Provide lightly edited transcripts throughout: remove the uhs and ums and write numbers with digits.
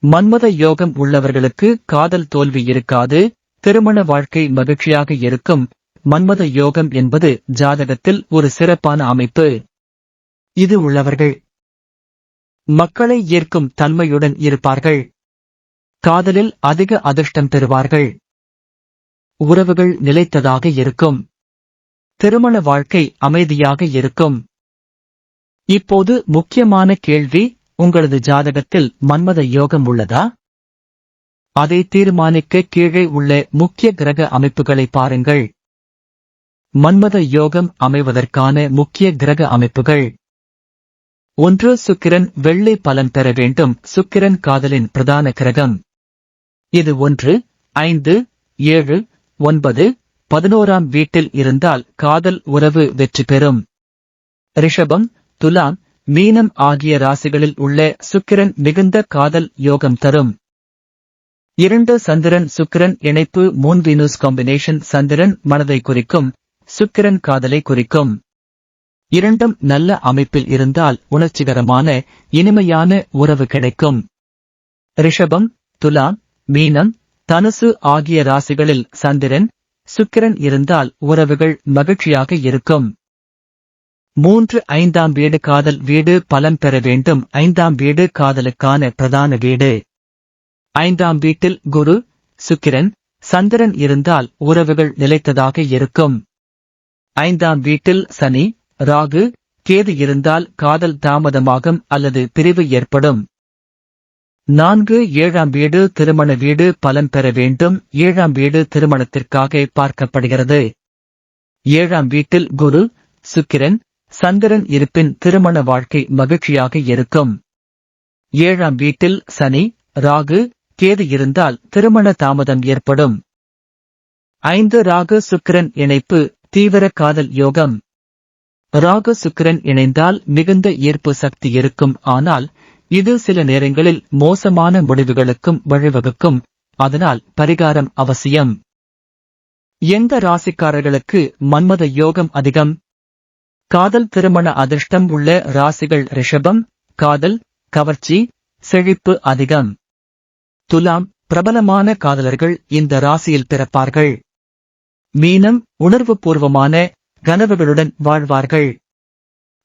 மன்மத யோகம் உள்ளவர்களுக்கு காதல் தோல்வி இருக்காது, திருமண வாழ்க்கை மகிழ்ச்சியாக இருக்கும். மன்மத யோகம் என்பது ஜாதகத்தில் ஒரு சிறப்பான அமைப்பு. இது உள்ளவர்கள் மக்களை ஈர்க்கும் தன்மையுடன் இருப்பார்கள். காதலில் அதிக அதிர்ஷ்டம் பெறுவார்கள். உறவுகள் நிலைத்ததாக இருக்கும். திருமண வாழ்க்கை அமைதியாக இருக்கும். இப்போது முக்கியமான கேள்வி, உங்களது ஜாதகத்தில் மன்மத யோகம் உள்ளதா? அதை தீர்மானிக்க கீழே உள்ள முக்கிய கிரக அமைப்புகளை பாருங்கள். மன்மத யோகம் அமைவதற்கான முக்கிய கிரக அமைப்புகள்: 1. சுக்கிரன். வெள்ளை பலன் பெற வேண்டும். சுக்கிரன் காதலின் பிரதான கிரகம். இது 1, 5, 7, 9, 11ஆம் வீட்டில் இருந்தால் காதல் உறவு வெற்றி பெறும். ரிஷபம், துலாம், மீனம் ஆகிய ராசிகளில் உள்ள சுக்கிரன் மிகுந்த காதல் யோகம் தரும். 2. சந்திரன் சுக்கிரன் இணைப்பு. 3. Venus combination. சந்திரன் மனதை குறிக்கும், சுக்கிரன் காதலை குறிக்கும். இரண்டும் நல்ல அமைப்பில் இருந்தால் உணர்ச்சிகரமான இனிமையான உறவு கிடைக்கும். ரிஷபம், துலாம், மீனம், தனுசு ஆகிய ராசிகளில் சந்திரன், சுக்கிரன் இருந்தால் உறவுகள் மகிழ்ச்சியாக இருக்கும். 3. 5ஆம் வீடு காதல் வீடு பலம் பெற வேண்டும். 5ஆம் வீடு காதலுக்கான பிரதான வீடு. 5ஆம் வீட்டில் குரு, சுக்கிரன், சந்திரன் இருந்தால் உறவுகள் நிலைத்ததாக இருக்கும். 5ஆம் வீட்டில் சனி, ராகு, கேது இருந்தால் காதல் தாமதமாகும் அல்லது பிரிவு ஏற்படும். 4. 7ஆம் வீடு திருமண வீடு பலம் பெற வேண்டும். 7ஆம் வீடு திருமணத்திற்காக பார்க்கப்படுகிறது. 7ஆம் வீட்டில் குரு, சுக்கிரன், சந்திரன் இருப்பின் திருமண வாழ்க்கை மகிழ்ச்சியாக இருக்கும். 7ஆம் வீட்டில் சனி, ராகு, கேது இருந்தால் திருமண தாமதம் ஏற்படும். 5. ராகு சுக்கிரன் இணைப்பு. தீவிர காதல் யோகம். ராகு சுக்கிரன் இணைந்தால் மிகுந்த ஈர்ப்பு சக்தி இருக்கும். ஆனால் இது சில நேரங்களில் மோசமான முடிவுகளுக்கும் வழிவகுக்கும். அதனால் பரிகாரம் அவசியம். எந்த ராசிக்காரர்களுக்கு மன்மத யோகம் அதிகம்? காதல் திருமண அதிர்ஷ்டம் உள்ள ராசிகள்: ரிஷபம், காதல், கவர்ச்சி, செழிப்பு அதிகம். துலாம், பிரபலமான காதலர்கள் இந்த ராசியில் பிறப்பார்கள். மீனம், உணர்வுபூர்வமான கனவுகளுடன் வாழ்வார்கள்.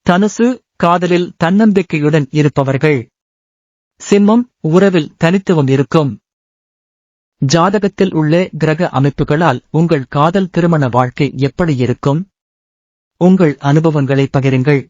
தனுசு, காதலில் தன்னம்பிக்கையுடன் இருப்பவர்கள். சிம்மம், உறவில் தனித்துவம் இருக்கும். ஜாதகத்தில் உள்ள கிரக அமைப்புகளால் உங்கள் காதல் திருமண வாழ்க்கை எப்படி இருக்கும்? உங்கள் அனுபவங்களை பகிருங்கள்.